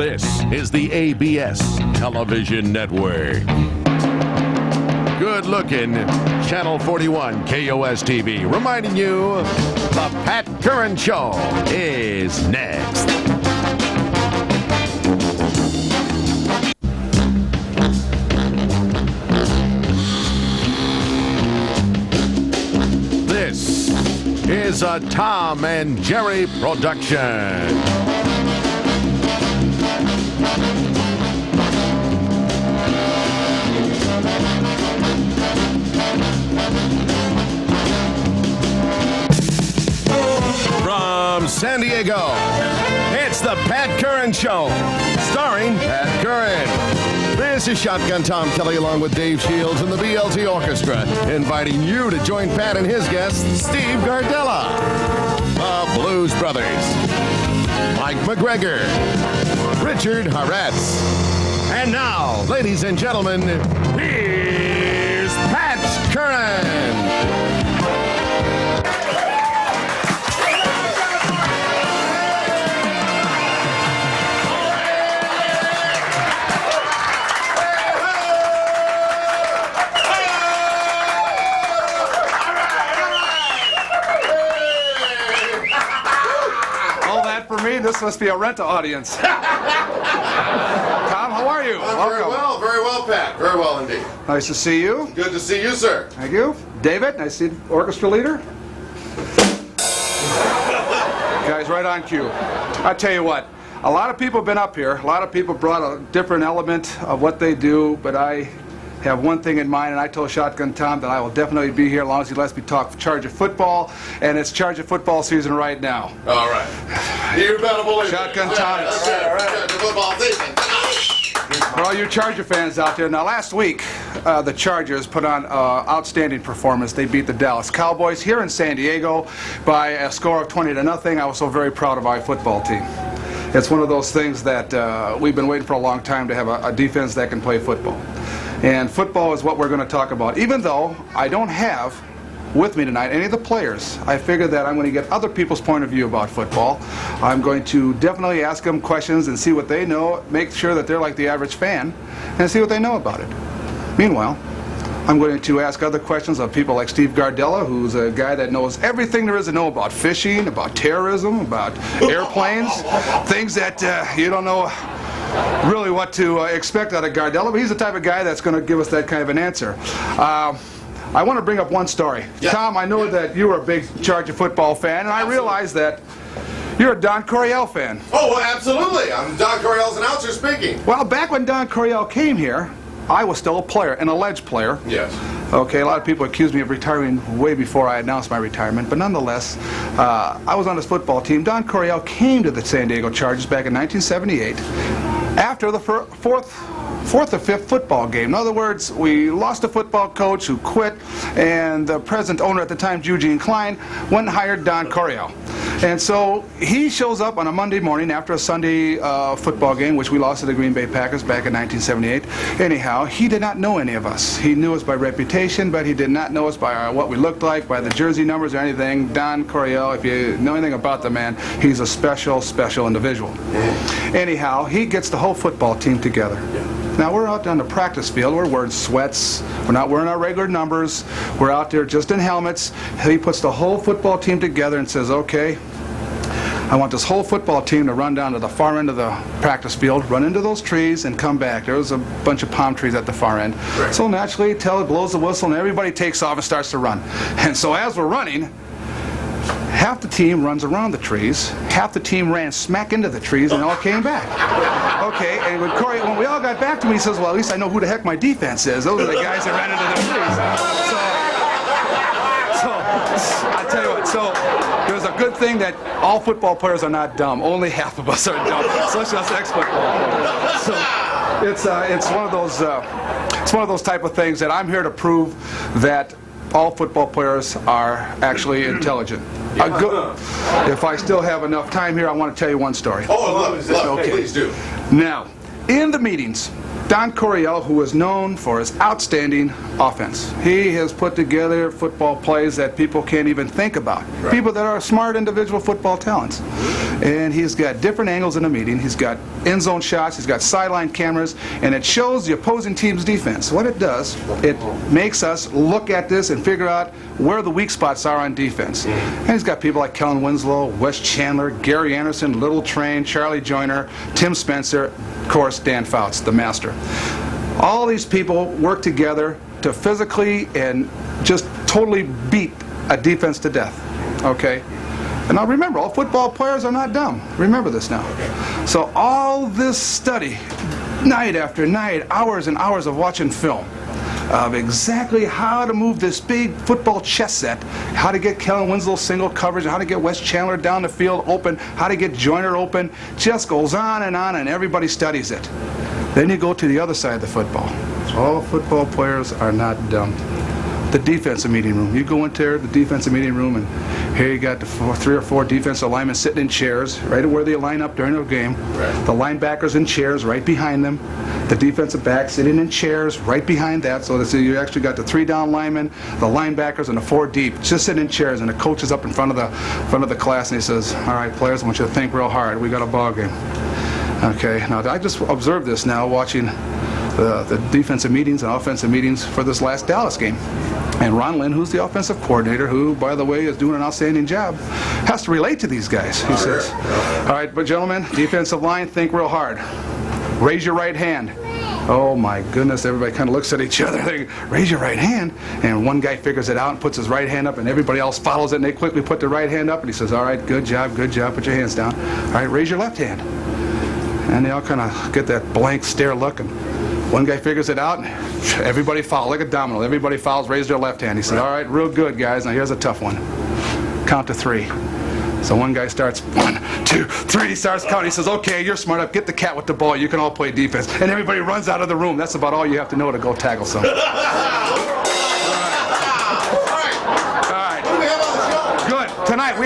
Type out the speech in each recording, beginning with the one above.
This is the ABS Television Network. Good looking, Channel 41 KOS TV, reminding you the Pat Curran Show is next. This is a Tom and Jerry production. From San Diego, it's the Pat Curran Show, starring Pat Curran. This is Shotgun Tom Kelly along with Dave Shields and the BLT Orchestra, inviting you to join Pat and his guest, Steve Gardella, the Blues Brothers, Mike McGregor, Richard Haretz. And now, ladies and gentlemen, here's Pat Curran. This must be a rental audience. Tom, how are you? Very well, Pat. Very well indeed. Nice to see you. Good to see you, sir. Thank you. David, nice to see you, orchestra leader. Guys, right on cue. I tell you what, a lot of people have been up here. A lot of people brought a different element of what they do, but I have one thing in mind, and I told Shotgun Tom that I will definitely be here as long as he lets me talk Charge of Football, and it's Charge of Football season right now. All right. You better believe Shotgun it. Tom. Charge of Football season. For all you Charger fans out there, now last week the Chargers put on outstanding performance. They beat the Dallas Cowboys here in San Diego by a score of 20-0. I was so very proud of our football team. It's one of those things that we've been waiting for a long time to have a defense that can play football. And football is what we're going to talk about. Even though I don't have with me tonight any of the players, I figured that I'm going to get other people's point of view about football. I'm going to definitely ask them questions and see what they know, make sure that they're like the average fan, and see what they know about it. Meanwhile, I'm going to ask other questions of people like Steve Gardella, who's a guy that knows everything there is to know about fishing, about terrorism, about airplanes, things that you don't know really what to expect out of Gardella, but he's the type of guy that's going to give us that kind of an answer. I want to bring up one story. Yeah. Tom, I know that you were a big Charge of Football fan, and I realize that you're a Don Coryell fan. Oh, well, absolutely. I'm Don Coryell's announcer speaking. Well, back when Don Coryell came here, I was still a player, an alleged player. Yes. Okay, a lot of people accused me of retiring way before I announced my retirement, but nonetheless, I was on his football team. Don Coryell came to the San Diego Chargers back in 1978 after the fourth or fifth football game. In other words, we lost a football coach who quit, and the present owner at the time, Eugene Klein, went and hired Don Coryell. And so he shows up on a Monday morning after a Sunday football game, which we lost to the Green Bay Packers back in 1978. Anyhow, he did not know any of us. He knew us by reputation, but he did not know us by what we looked like, by the jersey numbers or anything. Don Coryell, if you know anything about the man, he's a special, special individual. Anyhow, he gets the whole football team together. Now, we're out on the practice field. We're wearing sweats. We're not wearing our regular numbers. We're out there just in helmets. He puts the whole football team together and says, okay, I want this whole football team to run down to the far end of the practice field, run into those trees, and come back. There was a bunch of palm trees at the far end. Right. So naturally, Tell blows the whistle, and everybody takes off and starts to run. And so as we're running, half the team runs around the trees, half the team ran smack into the trees, and all came back. Okay, and when we all got back to me, he says, well, at least I know who the heck my defense is. Those are the guys that ran into the trees. So I tell you what, so there's a good thing that all football players are not dumb. Only half of us are dumb, especially us ex-football players. So it's one of those type of things that I'm here to prove that all football players are actually intelligent. If I still have enough time here, I want to tell you one story. Oh, I love it. Okay. Please do. Now, in the meetings, Don Coryell, who is known for his outstanding offense. He has put together football plays that people can't even think about. Right. People that are smart individual football talents. And he's got different angles in the meeting. He's got end zone shots, he's got sideline cameras, and it shows the opposing team's defense. What it does, it makes us look at this and figure out where the weak spots are on defense. And he's got people like Kellen Winslow, Wes Chandler, Gary Anderson, Little Train, Charlie Joyner, Tim Spencer, of course, Dan Fouts, the master. All these people work together to physically and just totally beat a defense to death. Okay? And now remember, all football players are not dumb. Remember this now. So all this study, night after night, hours and hours of watching film, of exactly how to move this big football chess set, how to get Kellen Winslow single coverage, how to get Wes Chandler down the field open, how to get Joyner open, just goes on, and everybody studies it. Then you go to the other side of the football. All football players are not dumb. The defensive meeting room. You go into there, the defensive meeting room, and here you got the 3 or 4 defensive linemen sitting in chairs, right where they line up during the game. Right. The linebackers in chairs right behind them. The defensive backs sitting in chairs right behind that. So you actually got the 3 down linemen, the linebackers, and the 4 deep, just sitting in chairs. And the coach is up in front of the class, and he says, "All right, players, I want you to think real hard. We got a ball game." Okay. Now I just observed this now watching the defensive meetings and offensive meetings for this last Dallas game. And Ron Lynn, who's the offensive coordinator, who, by the way, is doing an outstanding job, has to relate to these guys. He says, "All right, but gentlemen, defensive line, think real hard. Raise your right hand." Oh my goodness, everybody kind of looks at each other. They raise your right hand. And one guy figures it out and puts his right hand up, and everybody else follows it, and they quickly put their right hand up, and he says, "All right, good job, put your hands down. All right, raise your left hand." And they all kind of get that blank stare look, and one guy figures it out, and everybody follows, like a domino. Everybody follows, raise their left hand. He said, "All right, real good, guys. Now here's a tough one. Count to 3. So one guy starts, 1, 2, 3. He starts counting. He says, "Okay, you're smart enough. Get the cat with the ball. You can all play defense." And everybody runs out of the room. That's about all you have to know to go tackle someone. Tonight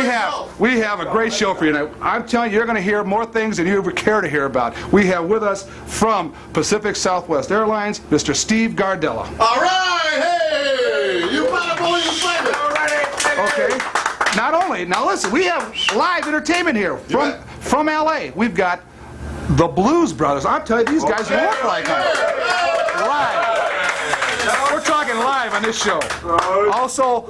we have a great show for you tonight. I'm telling you, you're going to hear more things than you ever care to hear about. We have with us from Pacific Southwest Airlines, Mr. Steve Gardella. All right, hey, you better believe it. All right. Okay. Not only, now listen, we have live entertainment here from L.A. We've got the Blues Brothers. I'm telling you, these guys look like us. Live. We're talking live on this show. Also,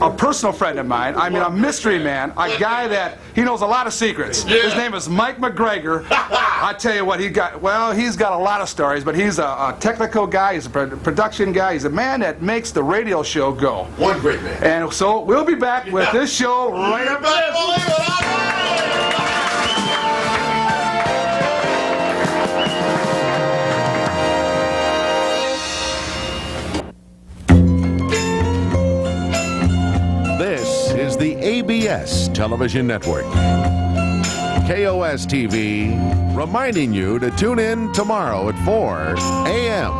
a personal friend of mine, I mean a mystery man, a guy that, he knows a lot of secrets. Yeah. His name is Mike McGregor. I tell you what, he's got a lot of stories, but he's a technical guy, he's a production guy, he's a man that makes the radio show go. One great man. And so, we'll be back with this show right after this. This is the ABS television network. KOS TV, reminding you to tune in tomorrow at 4 a.m.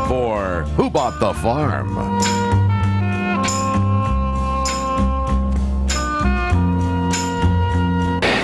for Who Bought the Farm?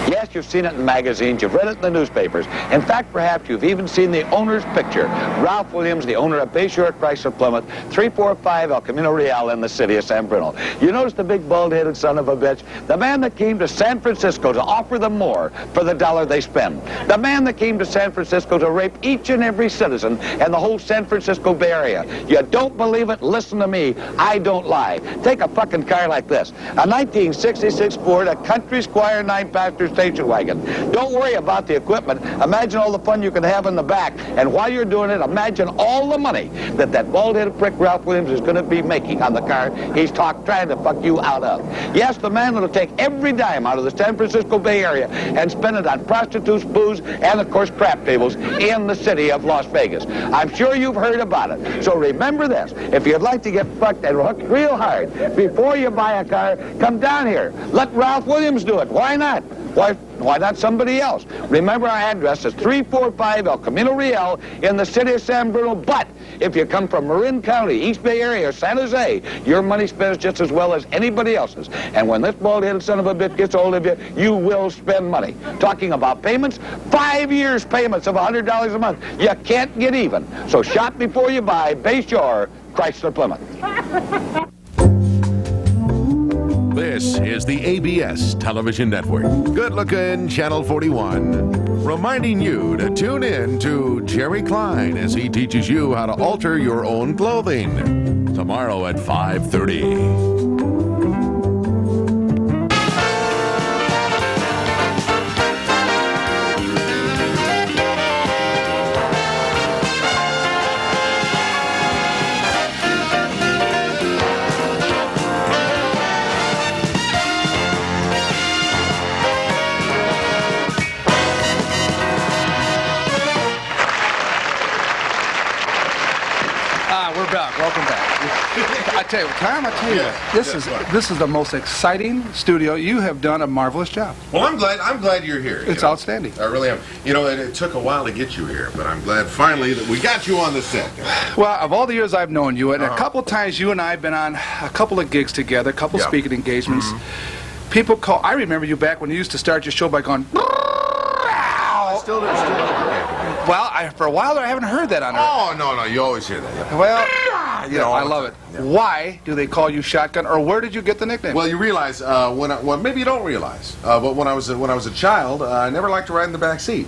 Yes, you've seen it in magazines, you've read it in the newspapers. In fact, perhaps you've even seen the owner's picture. Ralph Williams, the owner of Bayshore Chrysler Plymouth, 345 El Camino Real in the city of San Bruno. You notice the big bald-headed son of a bitch? The man that came to San Francisco to offer them more for the dollar they spend. The man that came to San Francisco to rape each and every citizen in the whole San Francisco Bay Area. You don't believe it? Listen to me. I don't lie. Take a fucking car like this. A 1966 Ford, a Country Squire 9-passenger station wagon. Don't worry about the equipment. Imagine all the fun you can have in the back. And while you're doing it, imagine all the money that bald-headed prick Ralph Williams is going to be making on the car he's trying to fuck you out of. Yes, the man that'll take every dime out of the San Francisco Bay Area and spend it on prostitutes, booze, and of course crap tables in the city of Las Vegas. I'm sure you've heard about it. So remember this. If you'd like to get fucked and hooked real hard before you buy a car, come down here. Let Ralph Williams do it. Why not? Why not somebody else? Remember, our address is 345 El Camino Real in the city of San Bruno. But if you come from Marin County, East Bay Area, or San Jose, your money spends just as well as anybody else's. And when this bald-headed son of a bitch gets hold of you, you will spend money. Talking about payments, 5 years payments of $100 a month. You can't get even. So shop before you buy. Bayshore Chrysler Plymouth. This is the ABS Television Network. Good-looking Channel 41. Reminding you to tune in to Jerry Klein as he teaches you how to alter your own clothing. Tomorrow at 5:30. We're back. Welcome back. I tell you, Tom, this is the most exciting studio. You have done a marvelous job. Well, I'm glad you're here. It's outstanding. I really am. You know, it took a while to get you here, but I'm glad finally that we got you on the set. Well, of all the years I've known you, and a couple times you and I have been on a couple of gigs together, a couple speaking engagements. People call. I remember you back when you used to start your show by going. Still. Well, for a while there, I haven't heard that on there. Oh, no, you always hear that. Yeah. Well, I love it. Yeah. Why do they call you Shotgun, or where did you get the nickname? Well, you realize maybe you don't realize, but when I was a child, I never liked to ride in the back seat.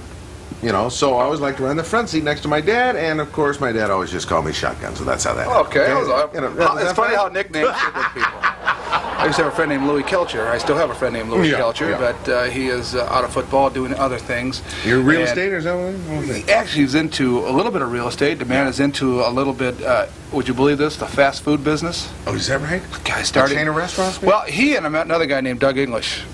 You know, so I always liked to ride in the front seat next to my dad, and of course, my dad always just called me Shotgun. So that's how that. Okay. It's funny how nicknames stick with people. I used to have a friend named Louis Kelcher. I still have a friend named Louis Kelcher, but he is out of football doing other things. You're real estate or something? Actually, he's into a little bit of real estate. The man is into a little bit, would you believe this, the fast food business. Oh, is that right? The guy started. A chain of restaurants? Maybe? Well, he and another guy named Doug English,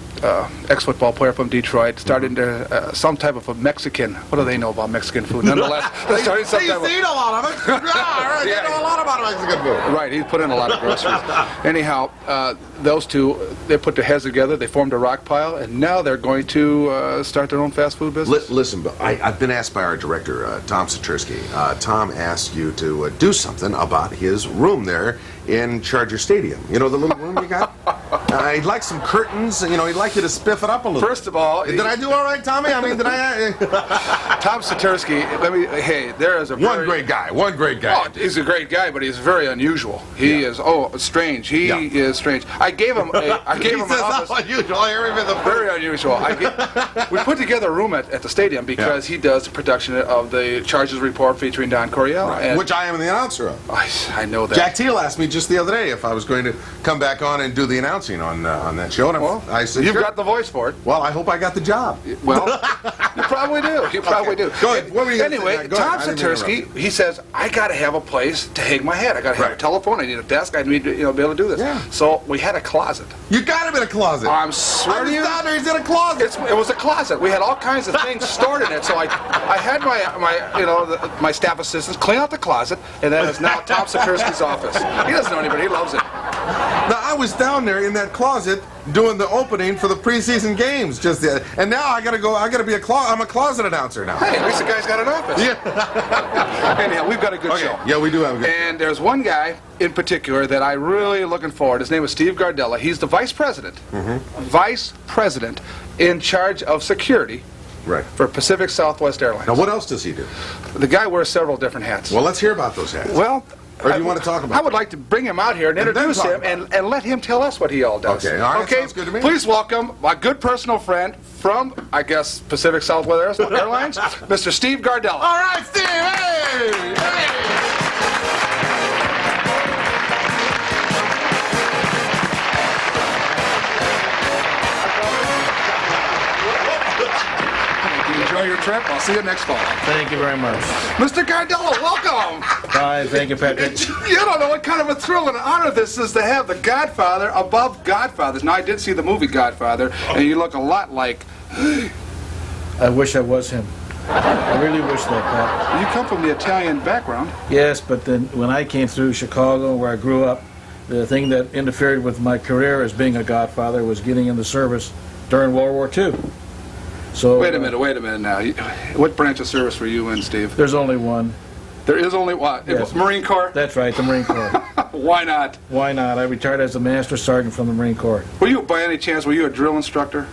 ex-football player from Detroit, started into some type of a Mexican. What do they know about Mexican food? Nonetheless, they started some type of. They eat a lot of it. They know a lot about Mexican food. Right, he's put in a lot of groceries. Anyhow, those two, they put their heads together, they formed a rock pile, and now they're going to start their own fast food business. Listen, I've been asked by our director, Tom Satursky. Tom asked you to do something about his room there in Charger Stadium. You know the little room you got? He'd like some curtains. You know, he'd like you to spiff it up a little. First of all, did I do all right, Tommy? I mean, did I? Tom Satursky. There is a one great guy. Oh, he's a great guy, but he's very unusual. He is strange. He is strange. I gave him an office. Unusual. Very unusual. We put together a room at the stadium because he does the production of the Chargers Report featuring Don Coryell, which I am the announcer of. I know that. Jack Teal asked me just the other day if I was going to come back on and do the announcing on that show. And I said, you've got the voice for it. Well, I hope I got the job. Well, you probably do. You probably do. Go ahead. What were you anyway, Tom Satursky, he says, I got to have a place to hang my hat. I got to have a telephone. I need a desk. I need to be able to do this. Yeah. So we had a closet. You got him in a closet. I'm swearing to you. Down there, he's in a closet. It was a closet. We had all kinds of things stored in it. So I had my staff assistants clean out the closet, and that is now Tom Satursky's office. He doesn't know anybody. He loves it. Now, I was down there in that closet doing the opening for the preseason games, and now I'm a closet announcer now. Hey, at least the guy's got an office. Yeah. Anyhow, we've got a good show. Yeah, we do have a good show. And there's one guy in particular that I really looking forward. His name is Steve Gardella. He's the vice president. Vice president in charge of security. Right. For Pacific Southwest Airlines. Now, what else does he do? The guy wears several different hats. Well, let's hear about those hats. Well, or do you want to talk about I would like to bring him out here and introduce him and let him tell us what he all does. Okay, all right, sounds good to me. Please welcome my good personal friend from, I guess, Pacific Southwest Airlines, Mr. Steve Gardella. All right, Steve, hey! Enjoy your trip. I'll see you next fall. Thank you very much. Mr. Gardella, welcome. Hi, thank you, Patrick. You don't know what kind of a thrill and honor this is to have the Godfather above Godfathers. Now, I did see the movie Godfather, and you look a lot like... I wish I was him. I really wish that, Pat. You come from the Italian background. Yes, but then when I came through Chicago, where I grew up, The thing that interfered with my career as being a godfather was getting in the service during World War II. So Wait a minute now. What branch of service were you in, Steve? there's only one. There is only one. Yes. Marine Corps? That's right, the Marine Corps. Why not? Why not? I retired as a master sergeant from the Marine Corps. Were you, by any chance, a drill instructor?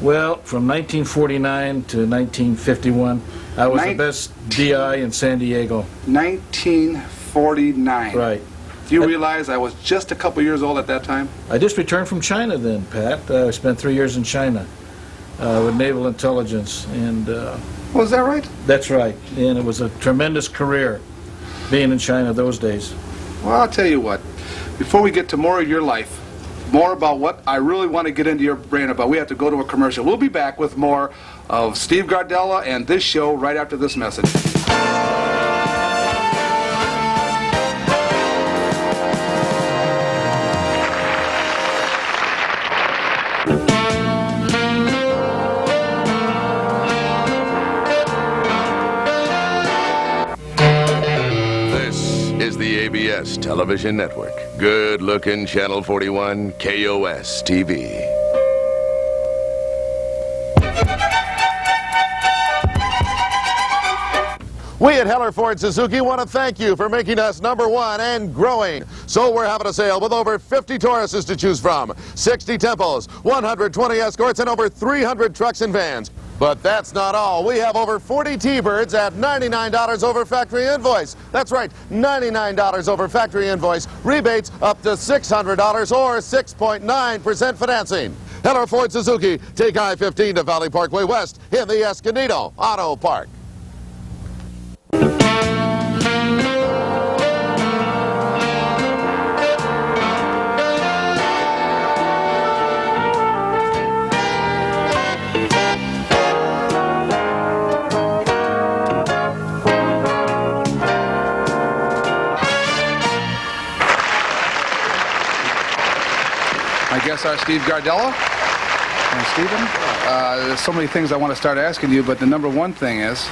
Well, from 1949 to 1951, I was the best DI in San Diego. 1949. Right. Do you realize I was just a couple years old at that time? I just returned from China then, Pat. I spent 3 years in China with naval intelligence, and Was that right? that's right. And it was a tremendous career being in China those days. Well, I'll tell you what. Before we get to more of your life, more about what I really want to get into your brain about, we have to go to a commercial. We'll be back with more of Steve Gardella and this show right after this message. CBS Television Network. Good-looking Channel 41, KOS TV. We at Heller Ford Suzuki want to thank you for making us #1 and growing. So we're having a sale with over 50 Tauruses to choose from, 60 Tempos, 120 Escorts, and over 300 trucks and vans. But that's not all. We have over 40 T-Birds at $99 over factory invoice. That's right, $99 over factory invoice. Rebates up to $600 or 6.9% financing. Heller Ford Suzuki. Take I-15 to Valley Parkway West in the Escondido Auto Park. My guests are Steve Gardella and Stephen. There's so many things I want to start asking you, but the number one thing is,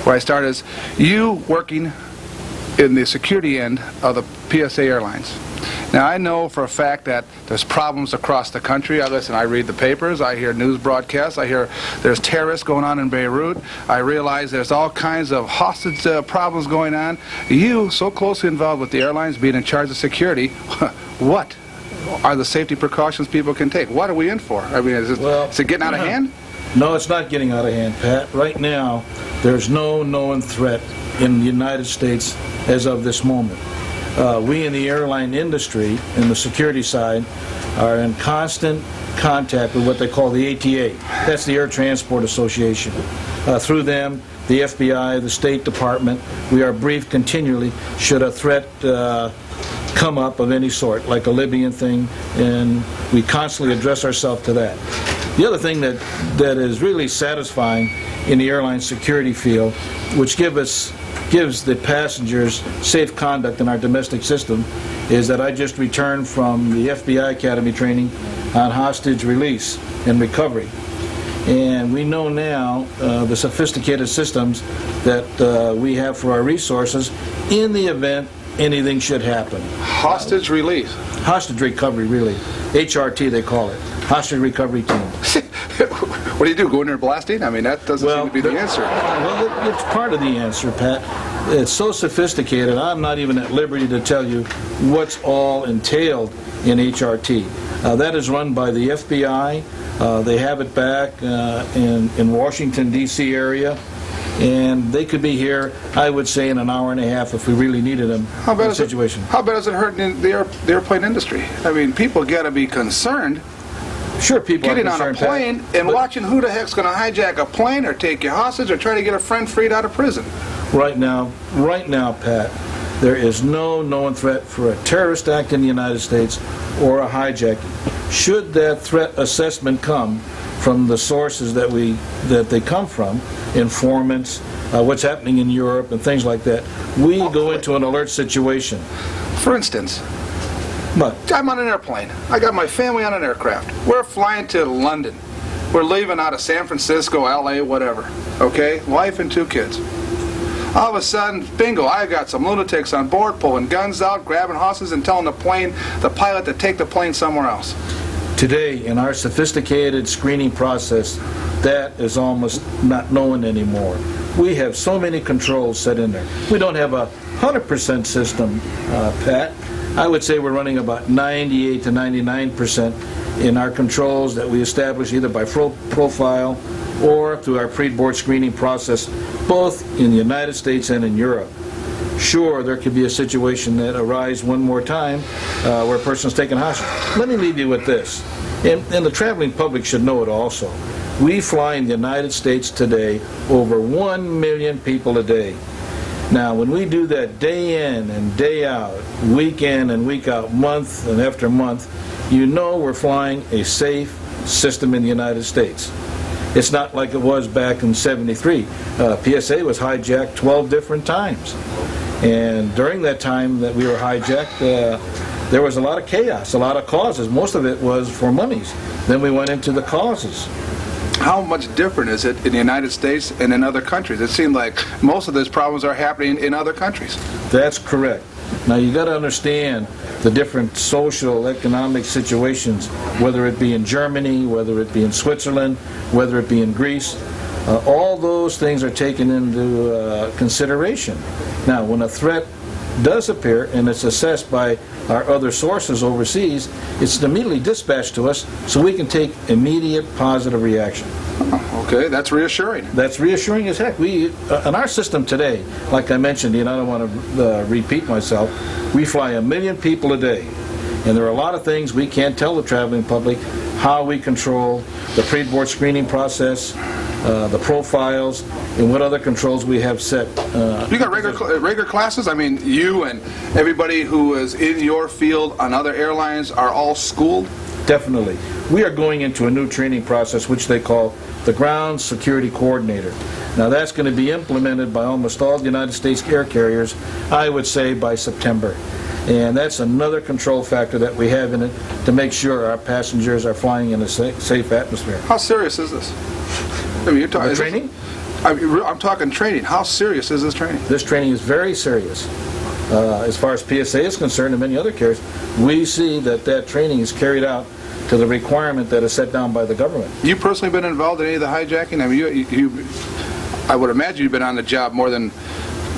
where I start is, you working in the security end of the PSA Airlines. Now, I know for a fact that there's problems across the country. I read the papers, I hear news broadcasts, I hear there's terrorists going on in Beirut. I realize there's all kinds of hostage problems going on. You, so closely involved with the airlines, being in charge of security, what are the safety precautions people can take? What are we in for? I mean, is it getting out of hand? No, it's not getting out of hand, Pat. Right now, there's no known threat in the United States as of this moment. We in the airline industry, in the security side, are in constant contact with what they call the ATA. That's the Air Transport Association. Through them, the FBI, the State Department, we are briefed continually should a threat come up of any sort, like a Libyan thing, and we constantly address ourselves to that. The other thing that is really satisfying in the airline security field, which gives the passengers safe conduct in our domestic system, is that I just returned from the FBI Academy training on hostage release and recovery. And we know now the sophisticated systems that we have for our resources in the event anything should happen. Hostage release? Hostage recovery, really. HRT, they call it. Hostage recovery team. What do? Go in there blasting? I mean, that doesn't seem to be the answer. Well, it's part of the answer, Pat. It's so sophisticated, I'm not even at liberty to tell you what's all entailed in HRT. That is run by the FBI. They have it back in Washington, D.C. area. And they could be here, I would say, in an hour and a half if we really needed them in the situation. How bad is it hurting the airplane industry? I mean, people got to be concerned. Sure, people getting are on a concerned, plane and watching who the heck's going to hijack a plane or take you hostage or try to get a friend freed out of prison. Right now, Pat, there is no known threat for a terrorist act in the United States or a hijacking. Should that threat assessment come from the sources that they come from, informants, what's happening in Europe and things like that, we go into an alert situation. For instance, but I'm on an airplane. I got my family on an aircraft. We're flying to London. We're leaving out of San Francisco, LA, whatever. Okay? Wife and 2 kids. All of a sudden, bingo, I got some lunatics on board pulling guns out, grabbing horses, and telling the pilot to take the plane somewhere else. Today, in our sophisticated screening process, that is almost not known anymore. We have so many controls set in there. We don't have a 100% system, Pat. I would say we're running about 98 to 99% in our controls that we establish either by profile or through our pre-board screening process, both in the United States and in Europe. Sure, there could be a situation that arises one more time where a person's taken hostage. Let me leave you with this, and the traveling public should know it also. We fly in the United States today over 1 million people a day. Now, when we do that day in and day out, week in and week out, month and after month, you know we're flying a safe system in the United States. It's not like it was back in '73. PSA was hijacked 12 different times. And during that time that we were hijacked, there was a lot of chaos, a lot of causes. Most of it was for monies. Then we went into the causes. How much different is it in the United States and in other countries? It seemed like most of these problems are happening in other countries. That's correct. Now you got to understand the different social, economic situations, whether it be in Germany, whether it be in Switzerland, whether it be in Greece. All those things are taken into consideration. Now, when a threat does appear and it's assessed by our other sources overseas, it's immediately dispatched to us so we can take immediate positive reaction. Okay, that's reassuring. That's reassuring as heck. We, in our system today, like I mentioned, and I don't want to repeat myself, we fly 1 million people a day. And there are a lot of things we can't tell the traveling public, how we control the pre-board screening process, the profiles, and what other controls we have set. You got regular classes? I mean, you and everybody who is in your field on other airlines are all schooled? Definitely. We are going into a new training process which they call the Ground Security Coordinator. Now that's going to be implemented by almost all the United States air carriers, I would say by September. And that's another control factor that we have in it to make sure our passengers are flying in a safe atmosphere. How serious is this? I mean, you're talking training? I'm talking training. How serious is this training? This training is very serious. As far as PSA is concerned and many other carriers, we see that training is carried out to the requirement that is set down by the government. You personally been involved in any of the hijacking? I mean, I would imagine you've been on the job more than...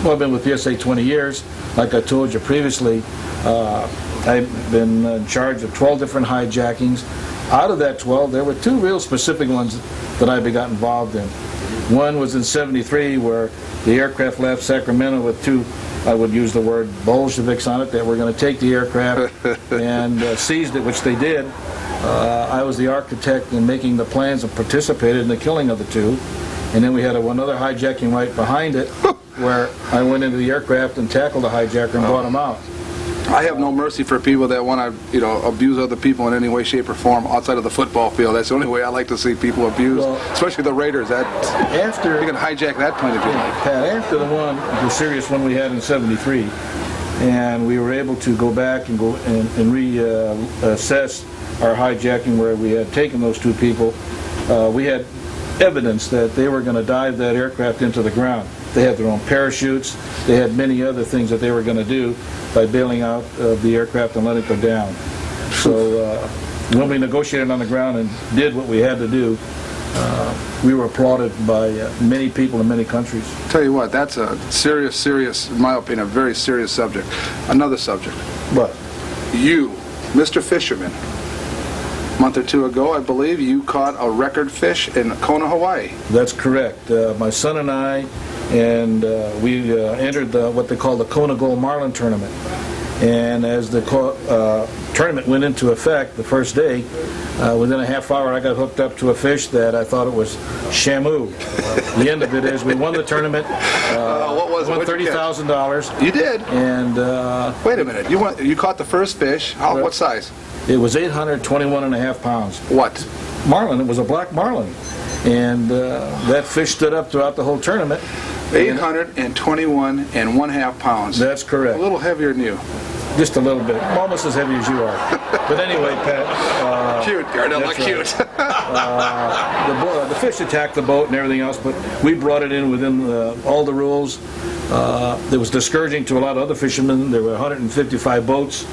Well, I've been with PSA 20 years. Like I told you previously, I've been in charge of 12 different hijackings. Out of that 12, there were 2 real specific ones that I got involved in. One was in '73 where the aircraft left Sacramento with 2, I would use the word Bolsheviks on it, that were going to take the aircraft and seized it, which they did. I was the architect in making the plans and participated in the killing of the 2. And then we had another hijacking right behind it where I went into the aircraft and tackled the hijacker and brought him out. I have no mercy for people that want to, abuse other people in any way, shape, or form outside of the football field. That's the only way I like to see people abused, especially the Raiders. You can hijack that point of view. Pat, after the serious one we had in '73, and we were able to go back and reassess our hijacking where we had taken those 2 people, we had evidence that they were going to dive that aircraft into the ground. They had their own parachutes. They had many other things that they were going to do by bailing out the aircraft and letting it go down. So when we negotiated on the ground and did what we had to do, we were applauded by many people in many countries. Tell you what, that's a serious, in my opinion, a very serious subject. Another subject. What? You, Mr. Fisherman, a month or 2 ago, I believe, you caught a record fish in Kona, Hawaii. That's correct. My son and I, we entered what they call the Kona Gold Marlin Tournament. And as the tournament went into effect the first day, within a half hour I got hooked up to a fish that I thought it was shamu. The end of it is we won the tournament. What was it? Won $30,000. You did? And wait a minute. You caught the first fish. What size? It was 821.5 pounds. What? Marlin. It was a black marlin. And that fish stood up throughout the whole tournament. 821.5 pounds. That's correct. A little heavier than you. Just a little bit. Almost as heavy as you are. But anyway, Pat. Cute, Gardella, right. cute. The fish attacked the boat and everything else, but we brought it in within all the rules. It was discouraging to a lot of other fishermen. There were 155 boats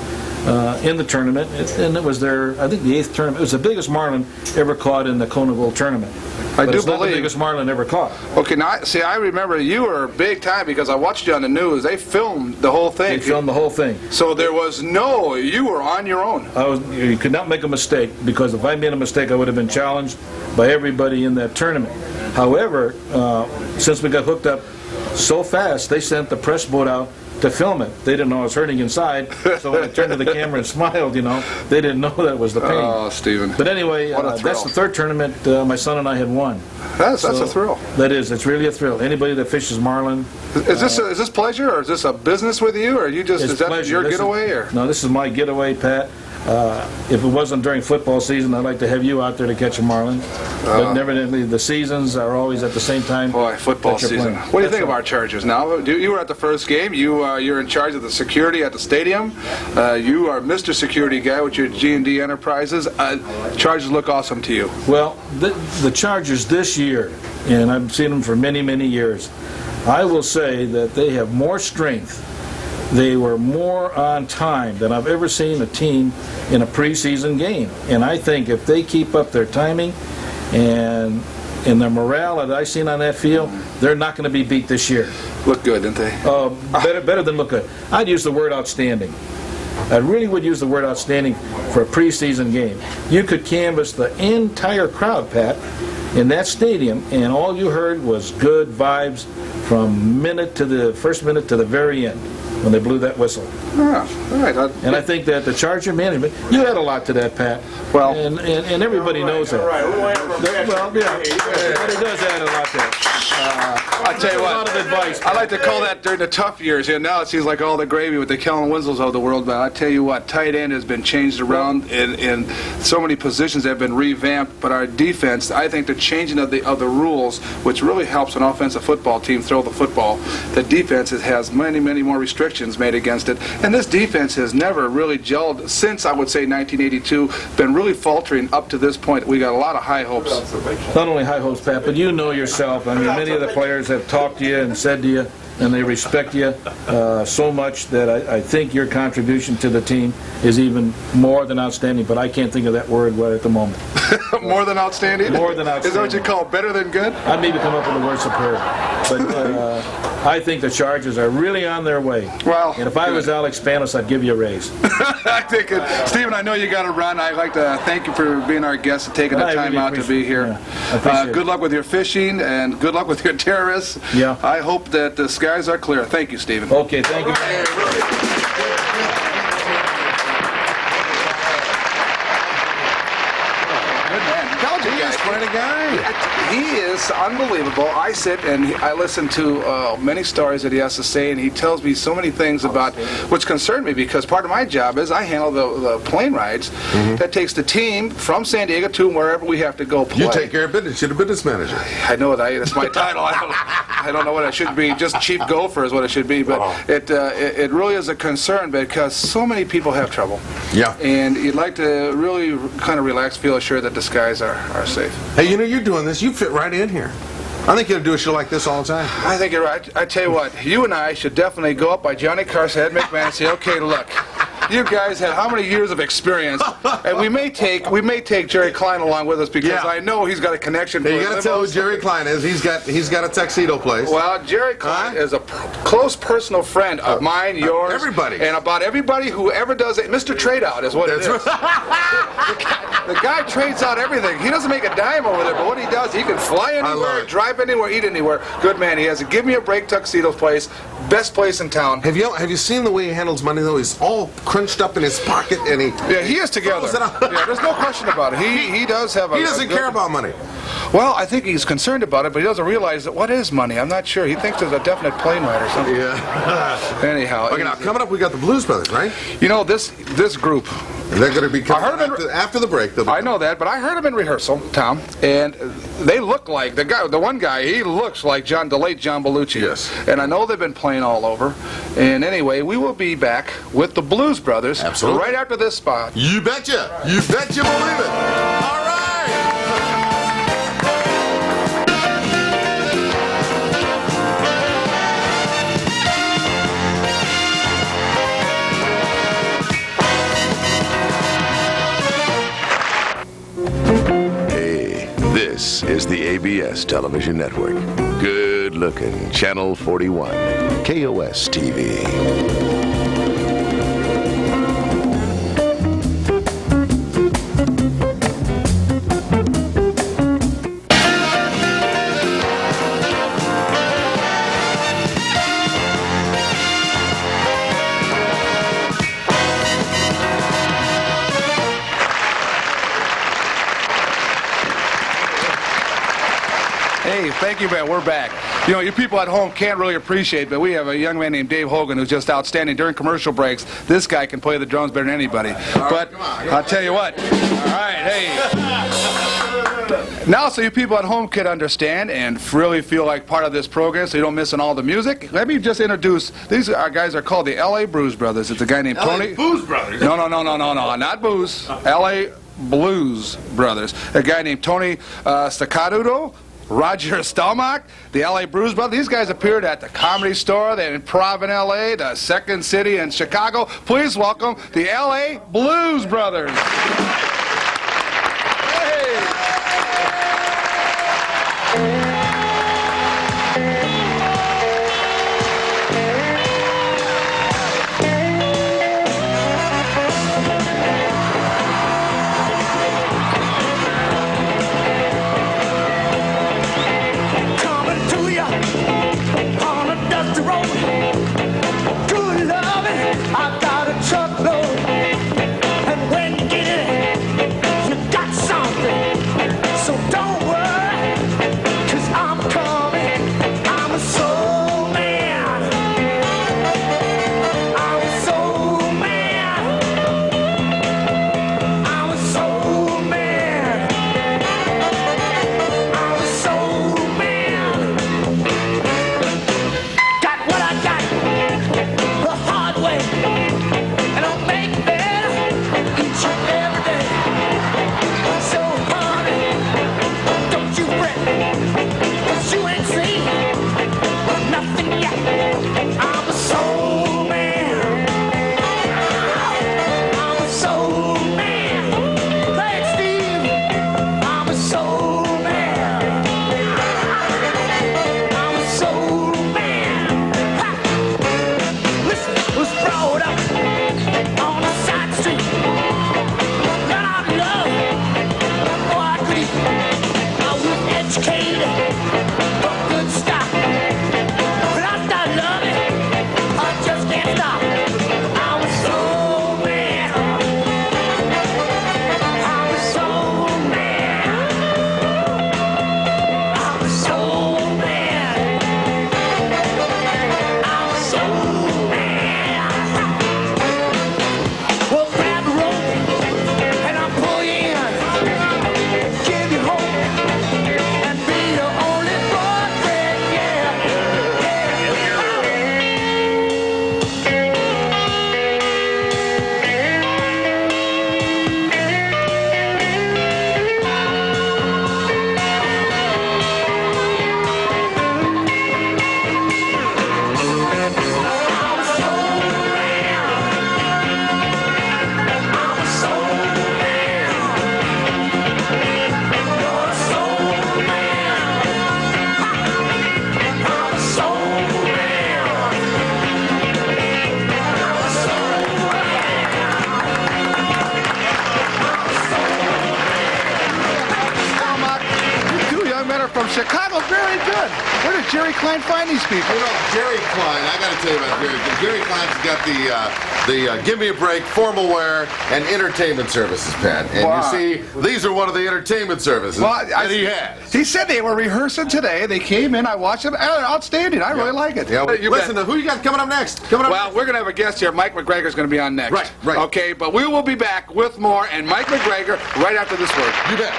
in the tournament, and it was I think the 8th tournament. It was the biggest marlin ever caught in the Coneville tournament. I do it's not believe the biggest marlin ever caught. Okay, now see, I remember you were big time because I watched you on the news. They filmed the whole thing. They filmed the whole thing. So there was you were on your own. You could not make a mistake, because if I made a mistake, I would have been challenged by everybody in that tournament. However, since we got hooked up so fast, they sent the press boat out to film it. They didn't know I was hurting inside, so when I turned to the camera and smiled, they didn't know that was the pain. Oh, Stephen. But anyway, What a thrill. that's the 3rd tournament my son and I had won. That's a thrill. That is. It's really a thrill. Anybody that fishes marlin. Is this pleasure, or is this a business with you, or is that pleasure. your getaway? Or? No, this is my getaway, Pat. If it wasn't during football season, I'd like to have you out there to catch a marlin. But evidently, the seasons are always at the same time. Boy, football season. What do you think of our Chargers now? You were at the first game. You're in charge of the security at the stadium. You are Mr. Security Guy with your G&D Enterprises. Chargers look awesome to you. Well, the Chargers this year, and I've seen them for many, many years, I will say that they have more strength. They were more on time than I've ever seen a team in a preseason game. And I think if they keep up their timing and their morale that I've seen on that field, they're not going to be beat this year. Look good, didn't they? Better than look good. I'd use the word outstanding. I really would use the word outstanding for a preseason game. You could canvass the entire crowd, Pat, in that stadium, and all you heard was good vibes from first minute to the very end, when they blew that whistle. Yeah, all right. And I think that the Charger management, you add a lot to that, Pat. Well, and everybody knows that. Well, yeah, everybody does add a lot to that. I tell you A what, lot of advice. I like to call that during the tough years. Now it seems like all the gravy with the Kellen Winslows of the world. But I tell you what, tight end has been changed around, in so many positions have been revamped. But our defense, I think the changing of the rules, which really helps an offensive football team throw the football. The defense has many, many more restrictions made against it. And this defense has never really gelled since, I would say, 1982. Been really faltering up to this point. We got a lot of high hopes. Not only high hopes, Pat, but you know yourself. I mean, many of the players have talked to you and said to you, and they respect you so much that I think your contribution to the team is even more than outstanding, but I can't think of that word right at the moment. More than outstanding? More than outstanding. Is that what you call better than good? I'd maybe come up with the word superb. But I think the Chargers are really on their way. Well, and if I was Alex Spanos, I'd give you a raise. I think Stephen, I know you got to run. I'd like to thank you for being our guest and taking the time out to be here. Yeah, good luck with your fishing and good luck with your terrorists. Yeah. I hope that the skies are clear. Thank you, Stephen. Okay, thank you. Quite a guy. He is unbelievable. I sit and I listen to many stories that he has to say, and he tells me so many things about which concern me, because part of my job is I handle the plane rides that takes the team from San Diego to wherever we have to go play. You take care of business. You're the business manager. I know that. That's my title. I don't know what I should be. Just chief gopher is what it should be. But it really is a concern because so many people have trouble. Yeah. And you'd like to really kind of relax, feel assured that the skies are safe. Hey, you're doing this. You fit right in here. I think you'll do a show like this all the time. I think you're right. I tell you what, you and I should definitely go up by Johnny Carson, Ed McMahon, and say, okay, look, you guys had how many years of experience? And we may take Jerry Klein along with us because I know he's got a connection. Hey, you got to tell who Jerry Klein is. He's got a tuxedo place. Well, Jerry Klein is a close personal friend of mine, yours, everybody, and about everybody who ever does it. Mr. Tradeout is what it is. The guy trades out everything. He doesn't make a dime over there, but what he does, he can fly anywhere, drive anywhere, eat anywhere. Good man. He has a Give Me a Break tuxedo place, best place in town. Have you seen the way he handles money though? He's all crunched up in his pocket, and he is together. Yeah, there's no question about it. He does have a. He doesn't care about money. Well, I think he's concerned about it, but he doesn't realize that what is money. I'm not sure. He thinks there's a definite plane ride or something. Yeah. Anyhow. Okay, now coming up, we got the Blues Brothers, right? You know this group. They're going to be coming after the break. I know that, but I heard them in rehearsal, Tom, and they look like the one guy. He looks like the late John Belushi. Yes. And I know they've been playing all over. And anyway, we will be back with the Blues Brothers. Absolutely. Right after this spot. You betcha. You betcha believe it. All right. This is the ABS television network. Good looking. Channel 41. KOS TV. Hey, thank you, man. We're back. You know, you people at home can't really appreciate, but we have a young man named Dave Hogan who's just outstanding during commercial breaks. This guy can play the drums better than anybody. But I'll tell you what. All right, hey. Now, so you people at home can understand and really feel like part of this program, so you don't miss on all the music, let me just introduce. These guys are called the L.A. Blues Brothers. It's a guy named Tony. Blues Brothers? No, not Booze. L.A. Blues Brothers. A guy named Tony Staccato, Roger Stelmach, the L.A. Blues Brothers. These guys appeared at the Comedy Store, the Improv in L.A., the Second City in Chicago. Please welcome the L.A. Blues Brothers. From Chicago, very good. Where did Jerry Klein find these people? You know, Jerry Klein, I got to tell you about Jerry. Jerry Klein's got the Give Me a Break, formal wear, and entertainment services, Pat. And Wow. you see, these are one of the entertainment services that he has. He said they were rehearsing today. They came in, I watched them. Outstanding. I really like it. Yeah, well, You listen, bet. who you got coming up next? Well, we're going to have a guest here. Mike McGregor's going to be on next. Right. Okay, but we will be back with more and Mike McGregor right after this word. You bet.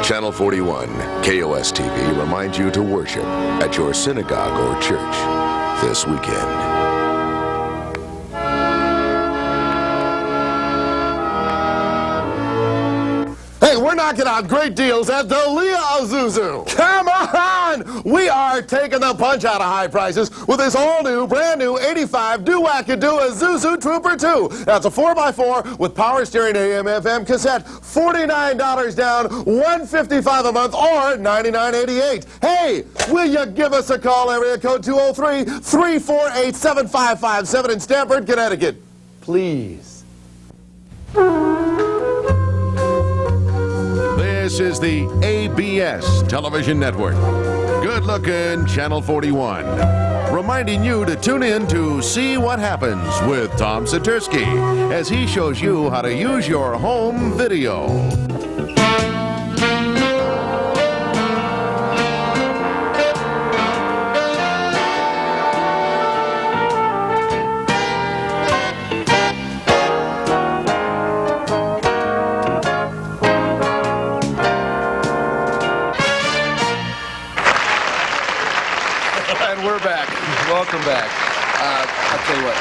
Channel 41, KOS TV reminds you to worship at your synagogue or church this weekend. Hey, we're not knocking out great deals at the Leah Isuzu. Come on! We are taking the punch out of high prices with this all-new, brand-new 85 do-wacka-do Isuzu Trooper 2. That's a 4x4 with power steering, AM, FM, cassette. $49 down, $155 a month, or $99.88. Hey, will you give us a call? Area code 203-348-7557 in Stamford, Connecticut. Please. This is the ABS Television Network. Good looking Channel 41. Reminding you to tune in to See What Happens with Tom Satursky as he shows you how to use your home video. And we're back. Welcome back. I'll tell you what.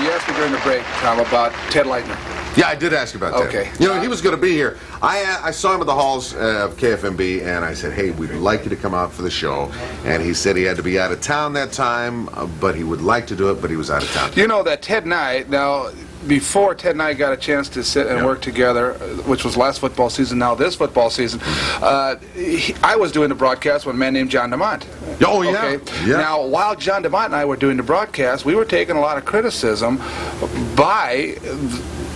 You asked me during the break, Tom, about Ted Leitner. Yeah, I did ask about that. Okay. He was going to be here. I saw him at the halls of KFMB, and I said, hey, we'd like you to come out for the show. And he said he had to be out of town that time, but he would like to do it, but he was out of town. You know that Ted and I, now, before Ted and I got a chance to sit and work together, which was last football season, now this football season, I was doing the broadcast with a man named John DeMont. Oh, yeah. Okay. Yeah. Now, while John DeMont and I were doing the broadcast, we were taking a lot of criticism by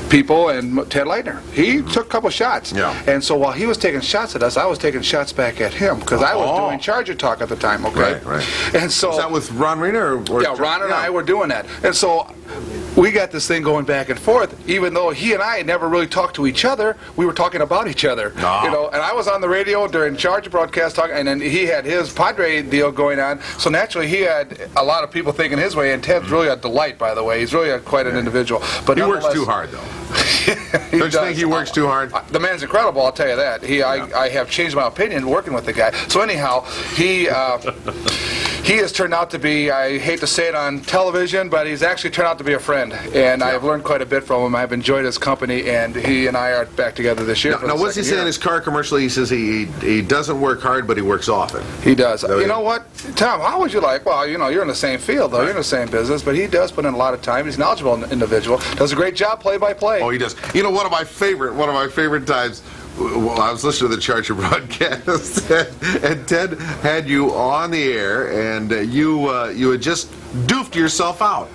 people and Ted Leitner. He took a couple shots. Yeah. And so while he was taking shots at us, I was taking shots back at him because I was doing Charger Talk at the time, okay? Right. And so... Was that with Ron Rena? Or yeah, Ron and I were doing that. And so we got this thing going back and forth. Even though he and I never really talked to each other, we were talking about each other. And I was on the radio during Charger broadcast talking, and then he had his Padre deal going on. So naturally, he had a lot of people thinking his way, and Ted's really a delight, by the way. He's really quite an individual. But he works too hard, though. Don't you think he works too hard? The man's incredible, I'll tell you that. I have changed my opinion working with the guy. So anyhow, he has turned out to be, I hate to say it on television, but he's actually turned out to be a friend. And I've learned quite a bit from him. I've enjoyed his company, and he and I are back together this year. Now what's he say in his car commercial? He says he doesn't work hard, but he works often. He does. You know what, Tom, how would you like, well, you're in the same field, though. You're in the same business, but he does put in a lot of time. He's a knowledgeable individual. Does a great job play-by-play. Oh, he does. One of my favorite times, I was listening to the Charger broadcast, and Ted had you on the air, and you had just doofed yourself out.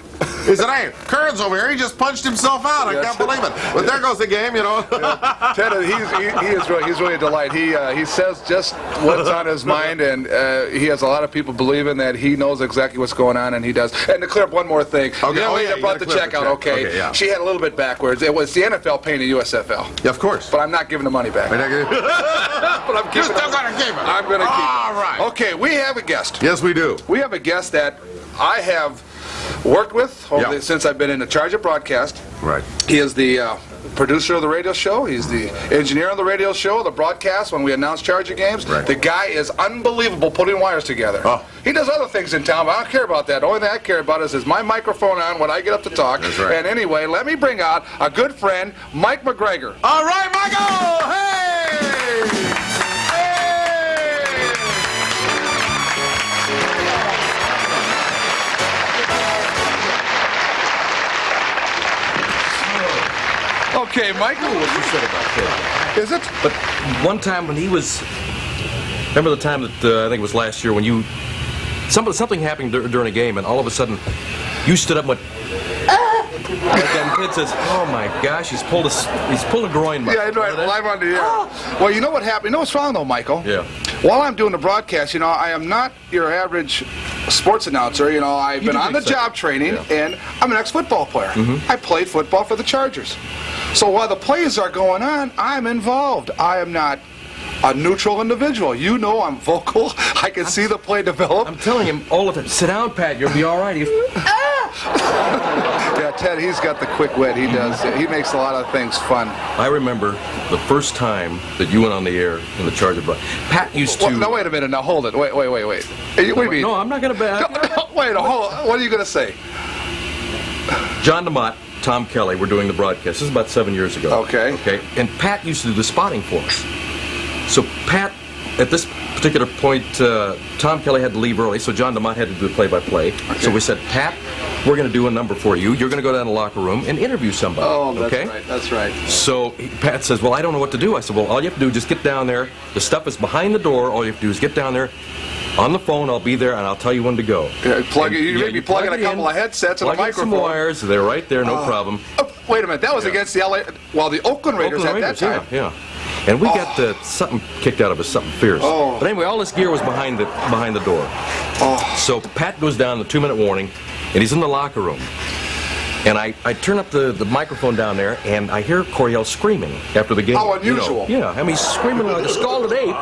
He said, hey, Curran's over here. He just punched himself out. I can't believe it. But there goes the game, Ted, he's really a delight. He says just what's on his mind, and he has a lot of people believing that he knows exactly what's going on, and he does. And to clear up one more thing, okay. the lady that brought the check out, she had a little bit backwards. It was the NFL paying the USFL. Yeah, of course. But I'm not giving the money back. But I'm You're still going to give it. I'm going to keep it. All right. Okay, we have a guest. Yes, we do. We have a guest that I have worked with since I've been in the Charger broadcast. Right. He is the producer of the radio show. He's the engineer of the radio show, the broadcast when we announce Charger games. Right. The guy is unbelievable putting wires together. Oh. He does other things in town, but I don't care about that. The only thing I care about is my microphone on when I get up to talk. That's right. And anyway, let me bring out a good friend, Mike McGregor. All right, Michael! Hey! Okay, Michael. What you said about Ted. Is it? But one time when he was, remember the time that I think it was last year when something happened during a game, and all of a sudden you stood up and went, and Ted says, "Oh my gosh, he's pulled a groin muscle." Yeah, I know. Live on the air. Well, you know what happened? You know what's wrong though, Michael? Yeah. While I'm doing the broadcast, I am not your average sports announcer. I've been on the job training, and I'm an ex-football player. I played football for the Chargers. So while the plays are going on, I'm involved. I am not a neutral individual. I'm vocal. I can see the play develop. I'm telling him all the time, sit down, Pat, you'll be all right. Yeah, Ted, he's got the quick wit. He does. He makes a lot of things fun. I remember the first time that you went on the air in the Charger broadcast. Pat used to... Well, no, wait a minute. Now, hold it. Wait. What do you mean? No, I'm not going to... Wait, hold. What are you going to say? John DeMott, Tom Kelly were doing the broadcast. This is about 7 years ago. Okay. And Pat used to do the spotting for us. Pat, at this particular point, Tom Kelly had to leave early, so John DeMott had to do the play-by-play. Okay. So we said, Pat, we're going to do a number for you. You're going to go down to the locker room and interview somebody. Oh, that's okay? right. That's right. So Pat says, well, I don't know what to do. I said, well, all you have to do is just get down there. The stuff is behind the door. All you have to do is get down there. On the phone, I'll be there, and I'll tell you when to go. You may be plugging a couple of headsets and a microphone. Some wires. They're right there, no problem. Oh, wait a minute. That was against the the Oakland Raiders at that time. Yeah. And we got something kicked out of us, something fierce. Oh. But anyway, all this gear was behind the door. Oh. So Pat goes down the 2-minute warning, and he's in the locker room. And I turn up the microphone down there, and I hear Coryell screaming after the game. How unusual. Yeah, I mean, he's screaming like a scalded ape.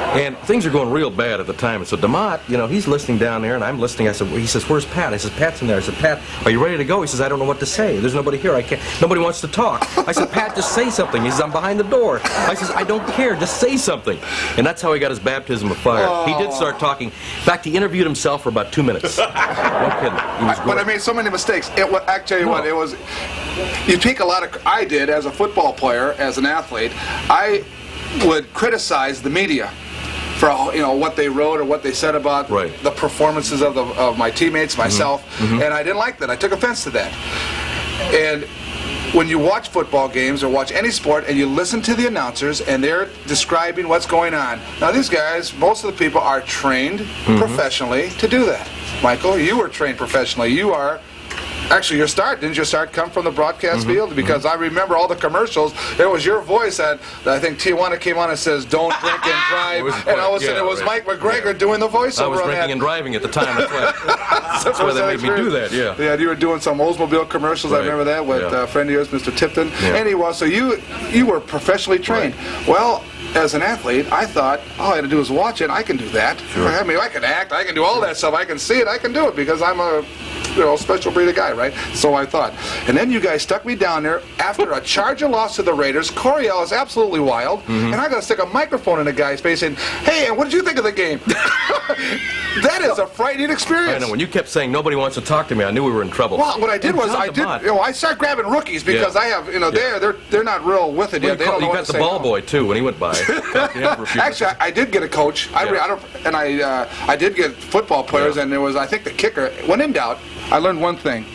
And things are going real bad at the time. And so DeMott, he's listening down there, and I'm listening. He says, where's Pat? I says, Pat's in there. I said, Pat, are you ready to go? He says, I don't know what to say. There's nobody here. Nobody wants to talk. I said, Pat, just say something. He says, I'm behind the door. I says, I don't care. Just say something. And that's how he got his baptism of fire. Oh. He did start talking. In fact, he interviewed himself for about 2 minutes. No kidding. He was great. But I made so many mistakes. I tell you what, it was. You take a lot of. I did as a football player, as an athlete. I would criticize the media for what they wrote or what they said about the performances of my teammates, myself, and I didn't like that. I took offense to that. And when you watch football games or watch any sport and you listen to the announcers and they're describing what's going on, now these guys, most of the people are trained professionally to do that. Michael, you were trained professionally. You are. Actually, didn't your start come from the broadcast field? Because I remember all the commercials. It was your voice that I think Tijuana came on and says, "Don't drink and drive," and all of a sudden it was Mike McGregor doing the voiceover. I was drinking and driving at the time. That's why they made me do that. Yeah. Yeah, you were doing some Oldsmobile commercials. I remember that with a friend of yours, Mr. Tipton. Yeah. Anyway, so you were professionally trained. Well, as an athlete, I thought all I had to do was watch it. I can do that. Sure. I mean, I can act. I can do all that stuff. I can see it. I can do it because I'm a special breed of guy, right? So I thought. And then you guys stuck me down there after a Charger loss to the Raiders. Coryell is absolutely wild, and I got to stick a microphone in a guy's face saying, "Hey, what did you think of the game?" That is a frightening experience. I know. When you kept saying nobody wants to talk to me, I knew we were in trouble. Well, what I did was I started grabbing rookies because I have they're not real with it yet. They don't know what to say. You got the ball boy too when he went by. Actually, I did get a coach. I did get football players, and there was, I think, the kicker. When in doubt, I learned one thing.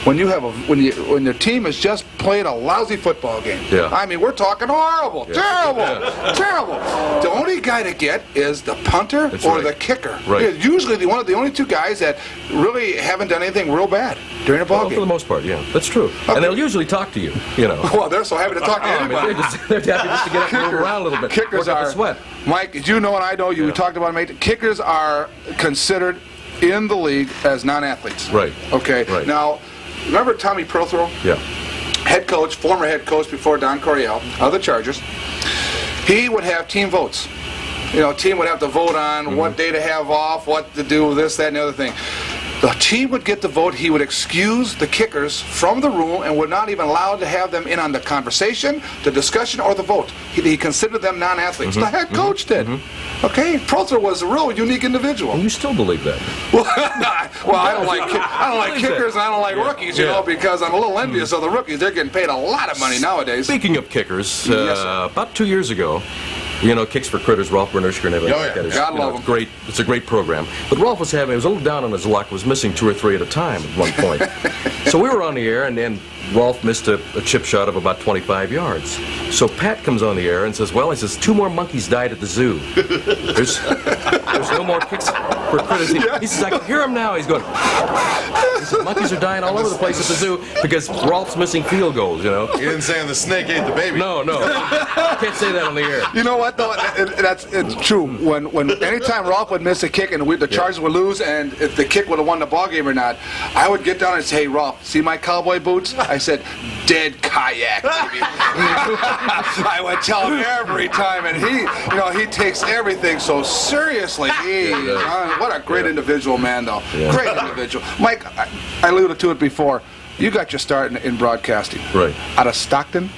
When your team has just played a lousy football game, I mean, we're talking horrible, terrible. The only guy to get is the punter the kicker. Right. Yeah, usually one of the only two guys that really haven't done anything real bad during a ball game. For the most part, yeah, that's true. Okay. And they'll usually talk to you. Well, they're so happy to talk to anybody. They're happy just to get up and move around a little bit. Kickers are sweat. Mike, as you know and I know, we talked about it, mate. Kickers are considered in the league as non-athletes. Right. Okay. Right. Now, remember Tommy Prothero? Yeah. Former head coach before Don Coryell of the Chargers. He would have team votes. Team would have to vote on what day to have off, what to do, this, that, and the other thing. The team would get the vote. He would excuse the kickers from the room and would not even allow to have them in on the conversation, the discussion, or the vote. He considered them non-athletes. The head coach did. Okay, Prothero was a real unique individual. And you still believe that? Well, I don't like kickers and I don't like rookies, because I'm a little envious of the rookies. They're getting paid a lot of money nowadays. Speaking of kickers, about 2 years ago, Kicks for Critters, Rolf Bernushka and everything. God love him. Great. It's a great program. But Rolf was a little down on his luck, was missing 2 or 3 at a time at one point. So we were on the air, and then Rolf missed a chip shot of about 25 yards. So Pat comes on the air and says, 2 more monkeys died at the zoo. There's no more Kicks for Critters. He says, I can hear him now. He's going, he says, monkeys are dying all over the place at the zoo because Rolf's missing field goals, You didn't say the snake ate the baby. No. Can't say that on the air. You know what, though? It's true. When anytime Rolf would miss a kick and the Chargers would lose, and if the kick would have won the ball game or not, I would get down and say, hey, Rolf, see my cowboy boots? I said, dead kayak, baby. I would tell him every time, and he takes everything so seriously. What a great individual, man, though. Yeah. Great individual. Mike, I alluded to it before. You got your start in broadcasting. Right. Out of Stockton?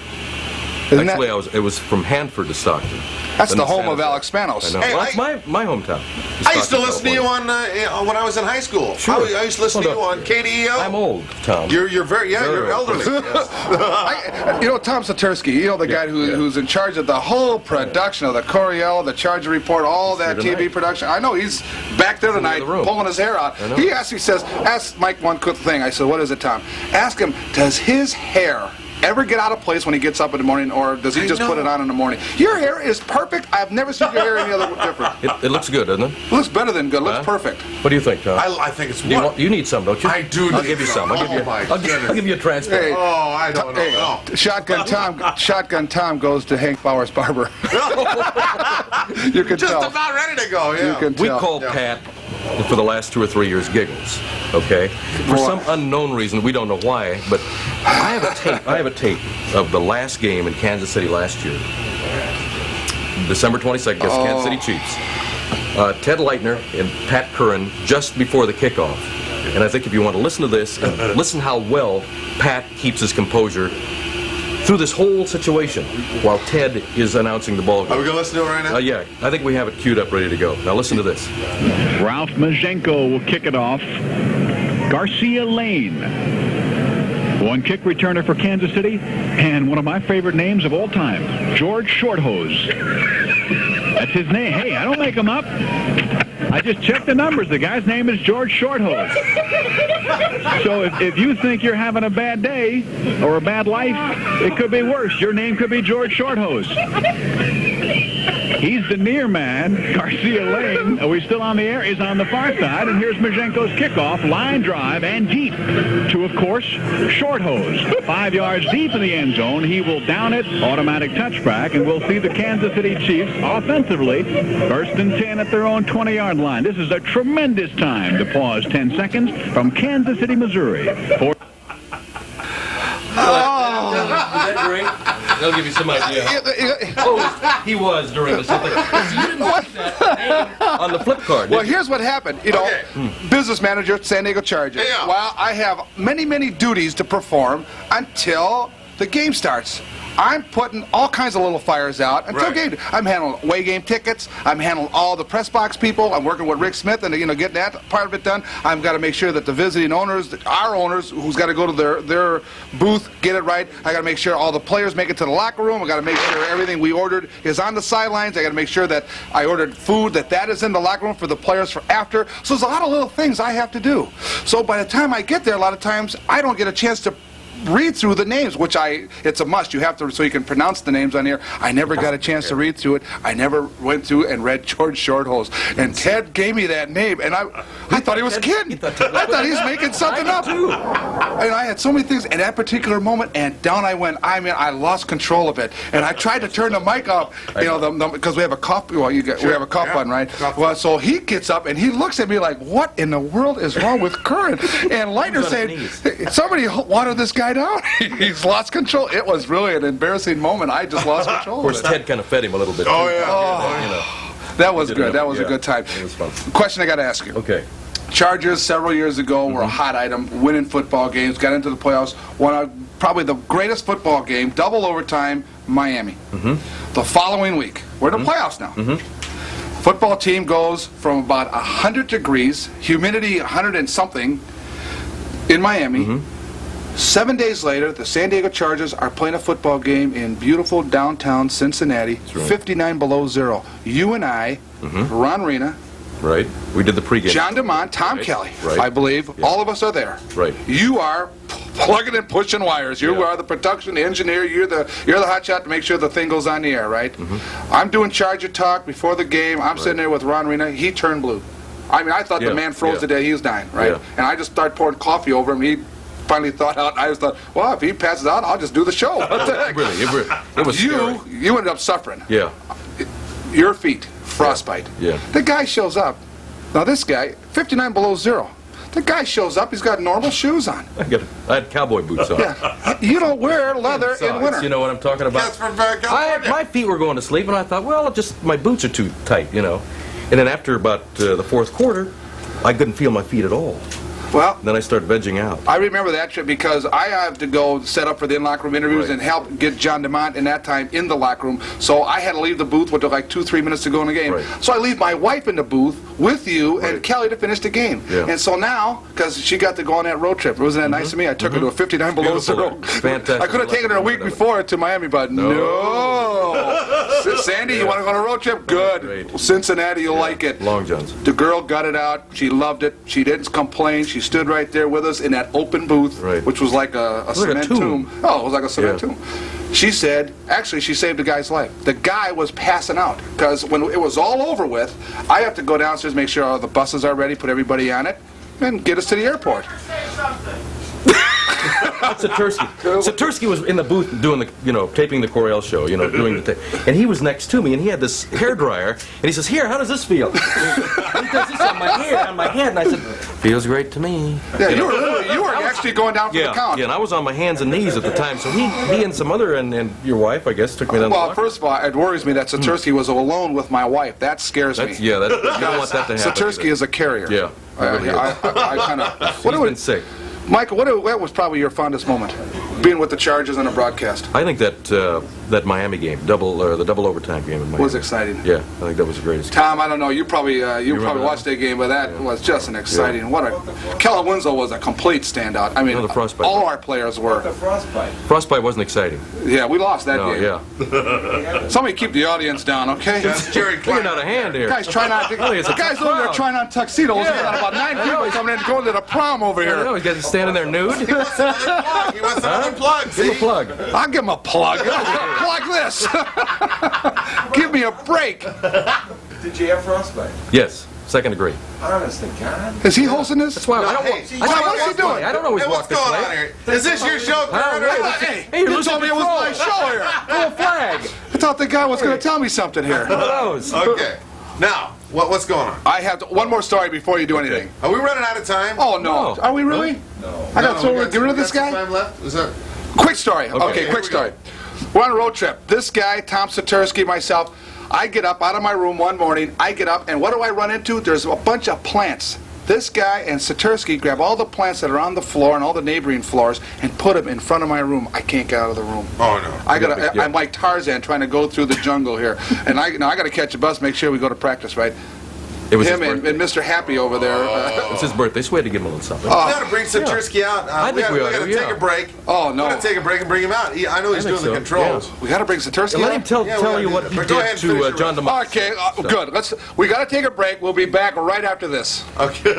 Actually, it was from Hanford to Stockton. That's than the home San of Jose. Alex Spanos. I know. Hey, Well, that's my hometown. I used to Stockton, listen to you California. on when I was in high school. Sure. I used to listen to you on KDEO. I'm old, Tom. You're very you're old. elderly. Yes. You know, Tom Satursky, the guy who's in charge of the whole production of the Coryell, the Charger Report, all that here TV tonight. production. I know he's back there in the tonight other room. pulling his hair out. I know. He says, ask Mike one quick thing. I said, what is it, Tom? Ask him, does his hair ever get out of place when he gets up in the morning, or does he just put it on in the morning? Your hair is perfect. I've never seen your hair any other different. It looks good, doesn't it? It looks better than good. It looks Huh? perfect. What do you think, Tom? I think it's You need some, don't you? I do I'll need give you some. some. I'll Oh, my give you a transparent. Hey, Oh, I don't know. Hey, No. Shotgun Tom goes to Hank Bauer's barber. You can Just tell. about ready to go. Yeah. You can We tell. called Pat for the last 2 or 3 years Giggles, okay? For some unknown reason, we don't know why, but I have a tape of the last game in Kansas City last year. December 22nd against the Kansas City Chiefs. Ted Leitner and Pat Curran just before the kickoff. And I think if you want to listen to this and listen how well Pat keeps his composure through this whole situation while Ted is announcing the ball game. Are we going to listen to it right now? Yeah, I think we have it queued up, ready to go. Now listen to this. Ralph Mazenko will kick it off. Garcia Lane, one kick returner for Kansas City, and one of my favorite names of all time, George Shorthose. That's his name. Hey, I don't make him up. I just checked the numbers. The guy's name is George Shorthose. So if you think you're having a bad day or a bad life, it could be worse. Your name could be George Shorthose. He's the near man. Garcia Lane, are we still on the air, is on the far side, and here's Mazenko's kickoff, line drive, and deep to, of course, Shorthose. 5 yards deep in the end zone. He will down it, automatic touchback, and we'll see the Kansas City Chiefs offensively, 1st and 10 at their own 20-yard line. This is a tremendous time to pause 10 seconds from Kansas City, Missouri. Is that great? That'll give you some idea. Oh, he was during the something. You didn't see that on the flip card. Well, did you? here's what happened. Business manager at San Diego Chargers. Yeah. Well, I have many, many duties to perform until the game starts. I'm putting all kinds of little fires out until game. I'm handling away game tickets. I'm handling all the press box people. I'm working with Rick Smith and getting that part of it done. I've got to make sure that the visiting owners, our owners, who's got to go to their booth, get it right. I got to make sure all the players make it to the locker room. I got to make sure everything we ordered is on the sidelines. I got to make sure that I ordered food that is in the locker room for the players for after. So there's a lot of little things I have to do. So by the time I get there, a lot of times I don't get a chance to read through the names, which it's a must. You have to, so you can pronounce the names on here. I never got a chance to read through it. I never went through and read George Shorthose. And Ted gave me that name, and I thought he was kidding. I thought he was making something up. And I had so many things in that particular moment, and down I went. I lost control of it, and I tried to turn the mic up, because we have a cough. Well, we have a cough button, right? Well, so he gets up and he looks at me like, "What in the world is wrong with Curran?" And Leitner said, "Somebody water this guy down." He's lost control. It was really an embarrassing moment. I just lost control. Of course, Ted kind of fed him a little bit. Oh, too. yeah. That was good. That was a good time. It was fun. Question I got to ask you. Okay. Chargers several years ago were a hot item, winning football games, got into the playoffs, won probably the greatest football game, double overtime, Miami. The following week, we're in the playoffs now. Football team goes from about 100 degrees, humidity 100 and something in Miami. 7 days later, the San Diego Chargers are playing a football game in beautiful downtown Cincinnati, 59 below zero. You and I, Ron Rena, Right. We did the pregame. John DeMont, Tom Right. Kelly, Right. I believe, Yeah. all of us are there. Right. You are plugging and pushing wires. You Yeah. are the production engineer. You're the hot shot to make sure the thing goes on the air, right? I'm doing Charger talk before the game. I'm sitting there with Ron Rena. He turned blue. I mean, I thought the man froze to death. He was dying, right? Yeah. And I just started pouring coffee over him. He finally thought out. I just thought, well, if he passes out, I'll just do the show. What the heck? Really, it was scary. You ended up suffering. Yeah. Your feet, frostbite. Yeah. The guy shows up. Now this guy, 59 below zero. The guy shows up. He's got normal shoes on. I had cowboy boots on. Yeah. You don't wear leather in Socks, winter. You know what I'm talking about? That's from California. My feet were going to sleep, and I thought, well, just my boots are too tight, And then after about the fourth quarter, I couldn't feel my feet at all. Well, Then I start vegging out. I remember that trip because I have to go set up for the in-locker room interviews Right. and help get John DeMont in that time in the locker room. So I had to leave the booth with like 2-3 minutes to go in the game. Right. So I leave my wife in the booth with you and Right. Kelly to finish the game. Yeah. And so now, because she got to go on that road trip, wasn't that nice of me? I took her to a 59 below Beautiful zero. there. Fantastic. I could have taken her a week before to Miami, but no. Sandy, you want to go on a road trip? Good. Great. Cincinnati, you'll like it. Long Johns. The girl got it out. She loved it. She didn't complain. She stood right there with us in that open booth, Right. which was like a like a cement tomb. tomb. Oh, it was like a cement Yeah. tomb. She said, actually, she saved the guy's life. The guy was passing out because when it was all over with, I have to go downstairs, make sure all the buses are ready, put everybody on it, and get us to the airport. Satursky. Satursky was in the booth doing the, taping the Curran Show, doing the and he was next to me, and he had this hair dryer, and he says, "Here, how does this feel?" He does this on my head, and I said, "Feels great to me." Yeah, you were actually going down for the count. Yeah, and I was on my hands and knees at the time, so he and some other, and your wife, I guess, took me down. Well, first of all, it worries me that Satursky was alone with my wife. That scares me. You don't want that to happen. Satursky is a carrier. Yeah, really is. I kind of. He's been sick. Michael, what was probably your fondest moment, being with the Chargers on a broadcast? I think that Miami game, the double overtime game in Miami Was exciting. Yeah, I think that was the greatest. Tom, I don't know. You probably remember watched that game, but that was just an exciting. Kellen Winslow was a complete standout. I mean, No, the frostbite. all our players were. Frostbite wasn't exciting. Yeah, we lost that No, game. yeah. Somebody keep the audience down, okay? That's Jerry We're Klein. getting out of hand here. Guys trying on. Really, it's a Guys tough over there crowd. trying on tuxedos. We Yeah. got about 9 people coming in going to the prom over I here. know, he's got to stand in there nude. He wants another plug. Give him a plug. I'll give him a plug. Plug this. Give me a break. Did you have frostbite? Yes, second degree. Honest to God. Is he hosting this? That's why I don't. Hey, what's he doing? I don't always Hey, walk what's this going way. on here? Is this your show, Curran? Hey, Hey, you're you losing told me it was control. my show here. Throw a flag. I thought the guy was going to tell me something here. One of those. Okay. Now, what's going on? I have one more story before you do anything. Are we running out of time? Oh, no. No. Are we really? No. I got we to get rid of this we got guy? some time left? Is that? Quick story. Okay, here quick we story. go. We're on a road trip. This guy, Tom Satursky, myself, I get up out of my room one morning. I get up, and what do I run into? There's a bunch of plants. This guy and Satursky grab all the plants that are on the floor and all the neighboring floors and put them in front of my room. I can't get out of the room. Oh, no. I'm like Tarzan trying to go through the jungle here, and I got to catch a bus. Make sure we go to practice, right? It was Him his and birthday. Mr. Happy over there. It's his birthday, so we had to give him a little something. We got to bring Satursky out. I think we ought got to, to take yeah. a break. Oh, no. We got to take a break and bring him out. I know he's think doing the so, controls. We got to bring Satursky Let out? him tell Yeah, we you gotta what do he that. Go ahead did and finish to your John DeMont. Okay, good. We got to take a break. We'll be back right after this. Okay.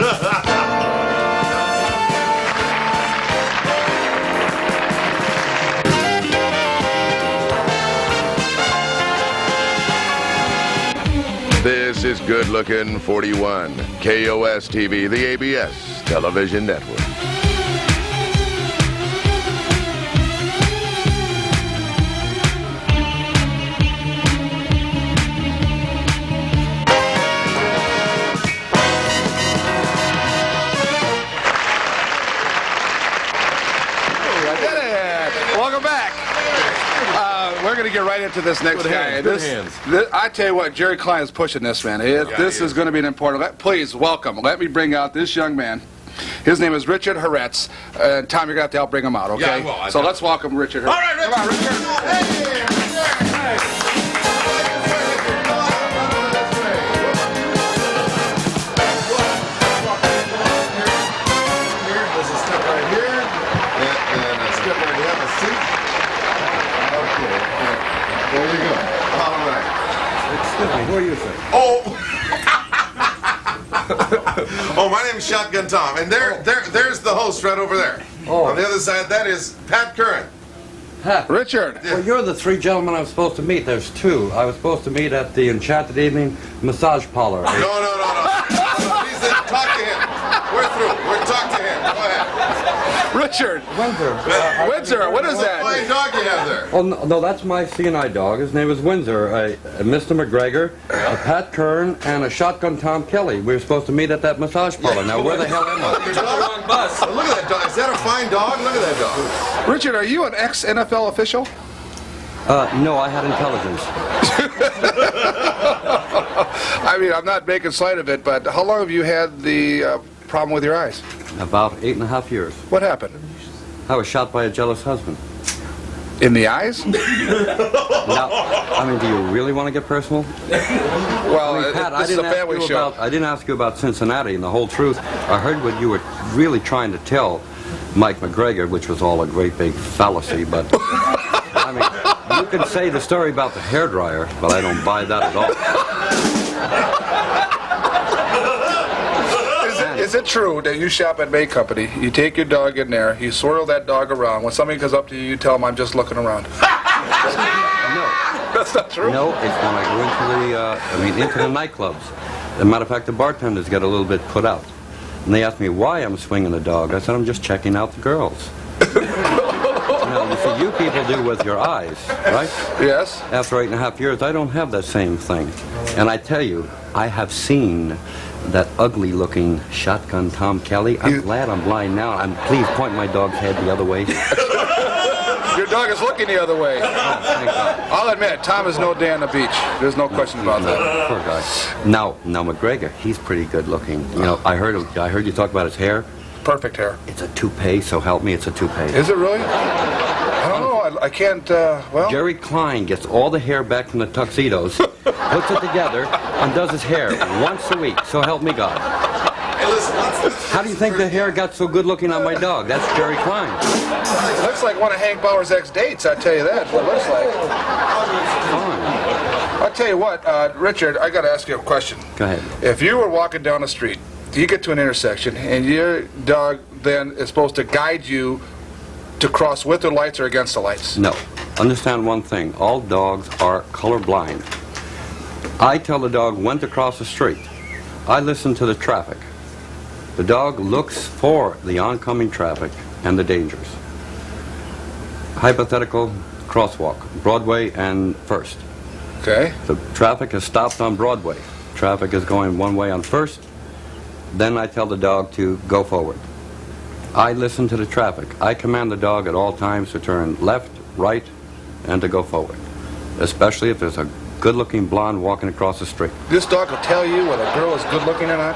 This is Good Looking 41, KOS TV, the ABS television network. I did it. Welcome back. We're going to get right into this next Good guy. hands, good hands. I tell you what, Jerry Klein is pushing this, man. This he is going to be an important. Please welcome. Let me bring out this young man. His name is Richard Hurretz. Tom, you're going to have to help bring him out, okay? Yeah, I will. So let's welcome Richard Hurretz. All right, Richard. Come on, Richard. There's a step right here, and a step right here. Have a seat. Okay. There you go. All right. What do you think? Oh. Oh, my name is Shotgun Tom, and there's the host right over there. Oh. On the other side, that is Pat Curran. Richard. Well, you're the three gentlemen I was supposed to meet. There's two. I was supposed to meet at the Enchanted Evening Massage Parlor. No. Please talk to him. We're through. We're talking to him. Go ahead. Richard. Windsor. Windsor, what is What that? fine dog you have there? Oh, no, that's my CNI dog. His name is Windsor. Mr. McGregor, Pat Curran, and a Shotgun Tom Kelly. We were supposed to meet at that massage parlor. Now, where the hell am I? You're on the wrong bus. Look at that dog. Is that a fine dog? Look at that dog. Richard, are you an ex-NFL official? No, I had intelligence. I mean, I'm not making slight of it, but how long have you had the problem with your eyes? About 8.5 years. What happened? I was shot by a jealous husband. In the eyes? Now, I mean, do you really want to get personal? Well, I mean, Pat, this is a family show. I didn't ask you about Cincinnati and the whole truth. I heard what you were really trying to tell Mike McGregor, which was all a great big fallacy, but I mean, you can say the story about the hairdryer, but I don't buy that at all. Is it true that you shop at May Company, you take your dog in there, you swirl that dog around, when somebody comes up to you, you tell them, I'm just looking around? No. That's not true? No, it's when I go into the nightclubs. As a matter of fact, the bartenders get a little bit put out. And they ask me why I'm swinging the dog. I said, I'm just checking out the girls. You see, you people do with your eyes, right? Yes. After 8.5 years, I don't have that same thing. And I tell you, I have seen that ugly-looking shotgun Tom Kelly. I'm glad I'm blind now. Please point my dog's head the other way. Your dog is looking the other way. Oh, thank God. I'll admit, Tom is no day on the beach. There's no question about that. Poor guy. Now McGregor, he's pretty good-looking. You know, I heard you talk about his hair. Perfect hair. It's a toupee, so help me, it's a toupee. Is it really? I don't know. I can't, well... Jerry Klein gets all the hair back from the tuxedos, puts it together, and does his hair once a week, so help me God. Hey, listen, How do you think the hair got so good looking on my dog? That's Jerry Klein. It looks like one of Hank Bauer's ex-dates, I tell you that. What it looks like. Fine. I'll tell you what, Richard, I got to ask you a question. Go ahead. If you were walking down the street, you get to an intersection, and your dog then is supposed to guide you to cross with the lights or against the lights. No. Understand one thing. All dogs are colorblind. I tell the dog when to cross the street. I listen to the traffic. The dog looks for the oncoming traffic and the dangers. Hypothetical crosswalk, Broadway and First. Okay. The traffic has stopped on Broadway. Traffic is going one way on First. Then I tell the dog to go forward. I listen to the traffic. I command the dog at all times to turn left, right, and to go forward. Especially if there's a good-looking blonde walking across the street. This dog will tell you whether a girl is good-looking or not?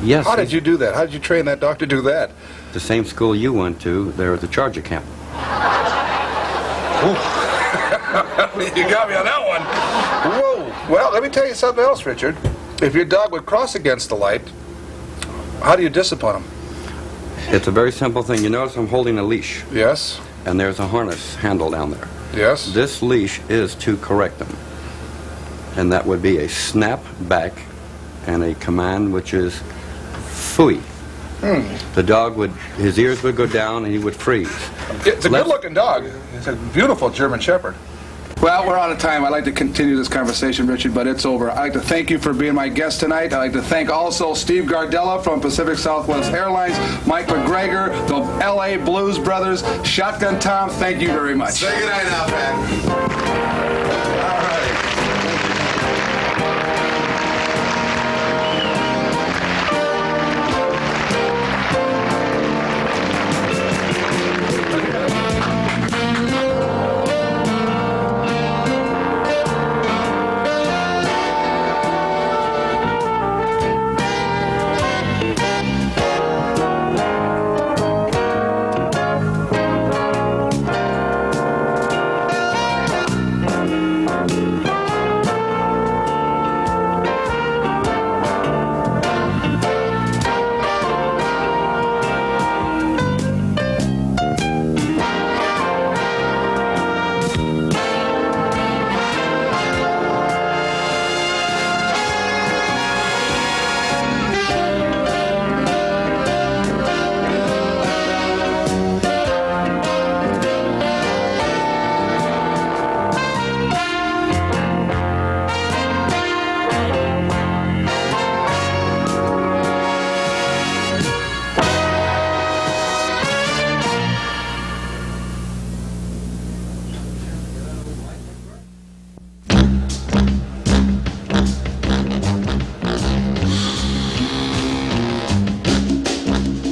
Yes. How did you do that? How did you train that dog to do that? The same school you went to, there at the Charger camp. You got me on that one. Whoa. Well, let me tell you something else, Richard. If your dog would cross against the light, how do you discipline him? It's a very simple thing. You notice I'm holding a leash. Yes. And there's a harness handle down there. Yes. This leash is to correct them. And that would be a snap back and a command which is fooey. The dog would, his ears would go down and he would freeze. It's a good-looking dog. It's a beautiful German Shepherd. Well, we're out of time. I'd like to continue this conversation, Richard, but it's over. I'd like to thank you for being my guest tonight. I'd like to thank also Steve Gardella from Pacific Southwest Airlines, Mike McGregor, the L.A. Blues Brothers, Shotgun Tom. Thank you very much. Say goodnight now, Pat. All right.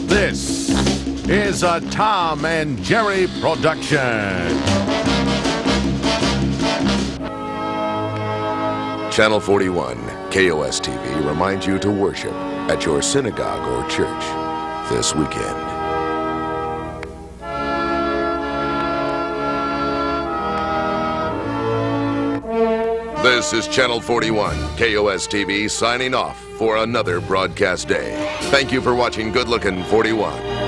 This is a Tom and Jerry production. Channel 41, KOS TV reminds you to worship at your synagogue or church. this weekend. This is Channel 41, KOS-TV, signing off for another broadcast day. Thank you for watching Good Lookin' 41.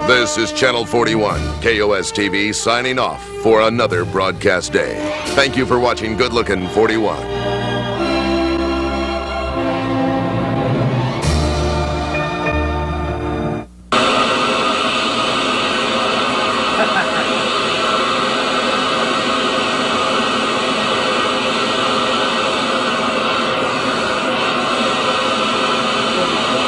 This is Channel 41, KOS-TV, signing off for another broadcast day. Thank you for watching Good Lookin' 41.